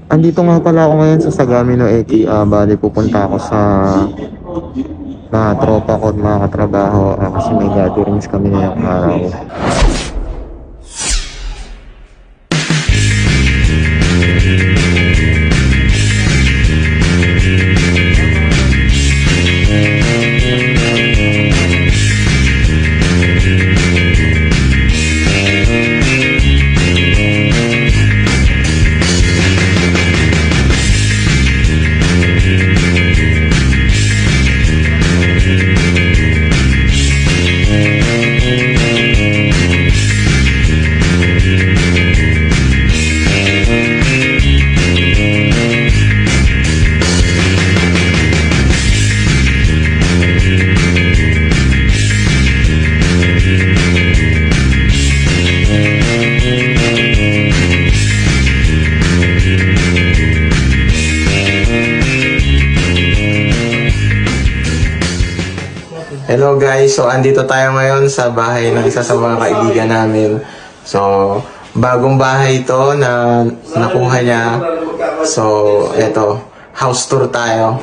Andito nga pala ako ngayon sa Sagami no Eki. Bali pupunta ako sa mga tropa ko at mga katrabaho kasi may gatherings kami ngayong araw. Hello guys, so andito tayo ngayon sa bahay ng isa sa mga kaibigan namin. So, bagong bahay ito na nakuha niya. So, eto, house tour tayo.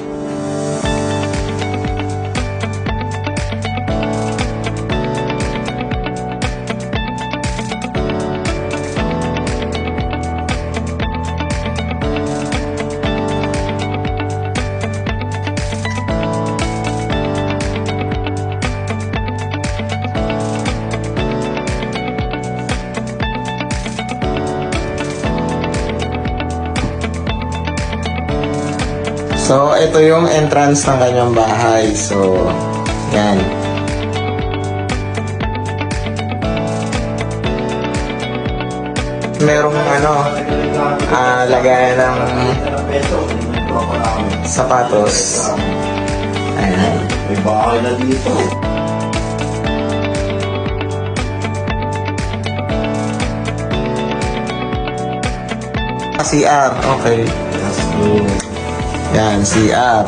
So, ito yung entrance ng kanyang bahay. So, yan. Merong lagayan ng sapatos. Ayan. May bahay na dito. CR, okay. Yan, CR.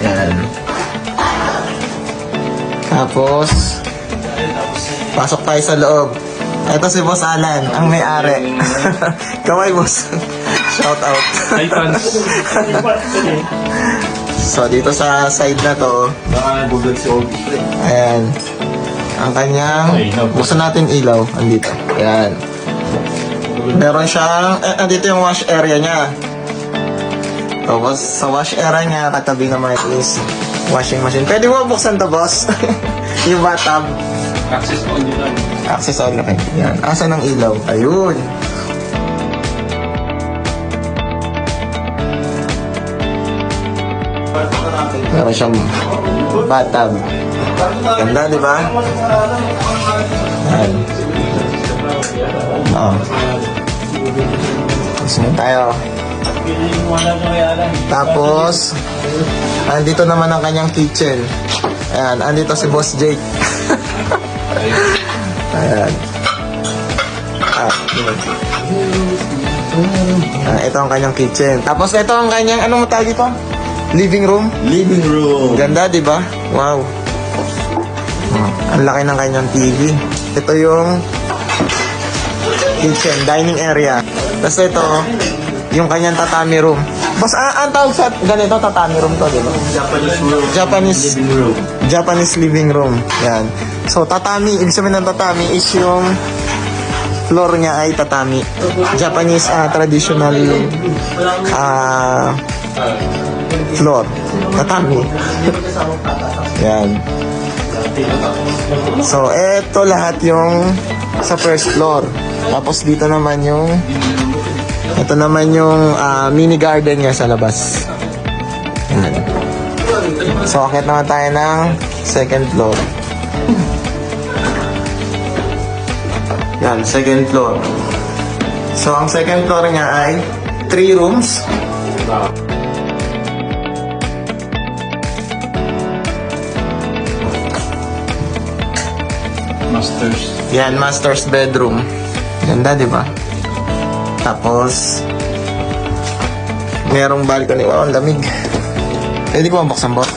Yan. Tapos, pasok tayo sa loob. Ito si Boss Alan, ang may-ari. Kamay, boss. Shout out. Hi, fans. So, dito sa side na to, Nakagugad si Obi. ayan. Ang kanyang, gusto natin ilaw, andito. Ayan. Meron siyang, andito yung wash area niya. Tapos, sa wash area niya, katabi naman is washing machine. Pwede mo buksan to, boss? Yung bathtub. Access only lang. Access only. Okay. Yan. Asa ng ilaw? Ayun. Meron siyang bathtub. Ganda, di ba? Yan. Oo. Gusto tayo. Tapos, andito naman ang kanyang kitchen. Ayan, andito si Boss Jake. Ayan. Ito ang kanyang kitchen. Tapos ito ang kanyang, anong tawag ito? Living room? Living room. Ganda, di ba? Wow. Ang laki ng kanyang TV. Ito yung kitchen, dining area. Tapos ito, yung kanyang tatami room. Boss, ang tawag sa ganito, tatami room to, di ba? Japanese room. Living room. Japanese living room. Yan. So, tatami, ibig sabihin ng tatami is yung floor niya ay tatami. Japanese traditional floor. Tatami. Yan. So, eto lahat yung sa first floor. Tapos dito naman yung ito naman yung mini garden niya sa labas. Yan. So, akit naman tayo ng second floor. Yan, second floor. So, ang second floor niya ay 3 rooms. Masters. Yan, master's bedroom. Ganda, di ba? Tapos, merong balcony. Wow, ang lamig. Pwede ko mabuksan, bot?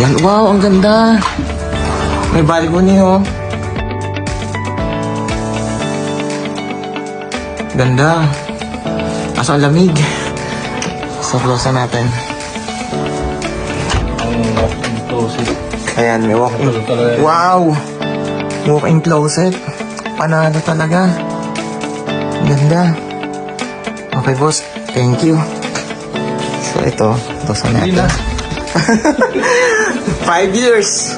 Yan, wow, ang ganda. May balcony, oh. Ganda. Kaso ang lamig. So, close na natin. Ang walk-in closet. Ayan, may walk-in. Wow! Walk-in closet. Panalo talaga. Ganda. Okay, boss. Thank you. So, ito sa Hindi natin. na. 5 years.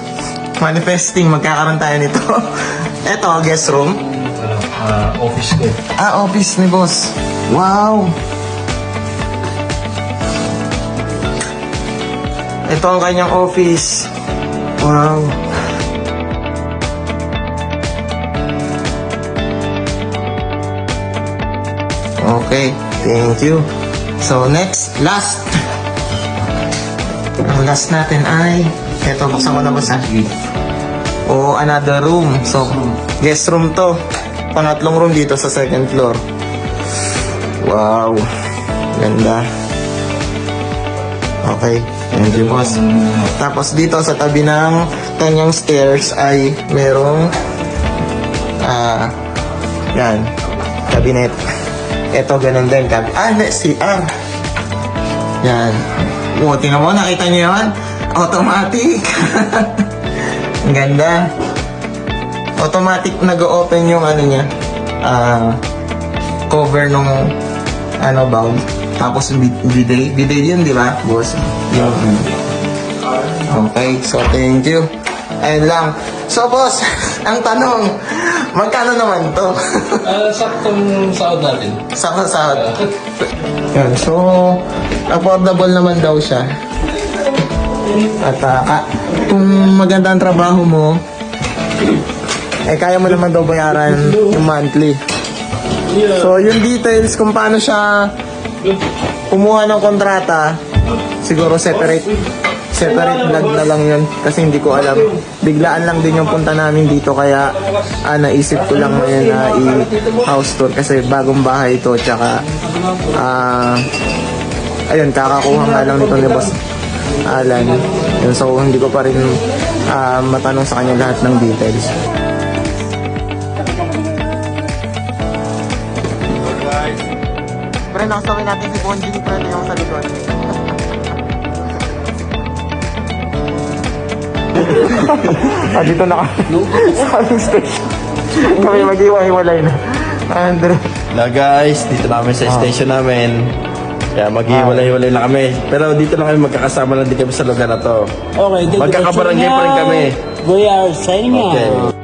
Manifesting. Magkakaroon tayo nito. Ito, guest room. Office ko. Office ni boss. Wow! Ito ang kanyang office. Wow. Okay, thank you. So next, last. Ang last natin ay, eto, buksan ko na boss ha. O another room. So, guest room to. Pangatlong room dito sa second floor. Wow. Ganda. Okay. Thank you, boss. Tapos dito sa tabi ng kanyang stairs ay merong yan, cabinet. Ito, ganun din. Hindi, CR. Yan. O, tingnan mo, nakita niyo yun? Automatic. Ang ganda. Automatic nag-open yung ano niya. Cover nung bulb. Tapos bidet. Bidet yun, di ba, boss? Yung, okay, so thank you. Ayun lang. So, boss, ang tanong, magkano naman to? Saktong sahod natin. Sakot. Yan, so, affordable naman daw siya. At kung maganda ang trabaho mo, kaya mo naman daw bayaran yung monthly. So, yung details kung paano siya kumuha ng kontrata, siguro separate vlog na lang yun kasi hindi ko alam. Biglaan lang din yung punta namin dito kaya naisip ko lang ngayon na i-house tour kasi bagong bahay ito tsaka ayun, kakakuha nga lang nito ni Boss Alan. Yun, so hindi ko pa rin matanong sa kanya lahat ng details. Pre, nakasawin natin si Bonjing, pre, yung sa likod. Dito na kami sa aming station. Kami mag-iwa-hiwalay na. Andre. Na guys, dito namin sa station namin. Kaya maghiwalay-hiwalay lang kami. Pero dito lang kami magkakasama lang din kami sa lugar na to. Okay, Magkakabarangay pa rin kami. We are signing out. Okay.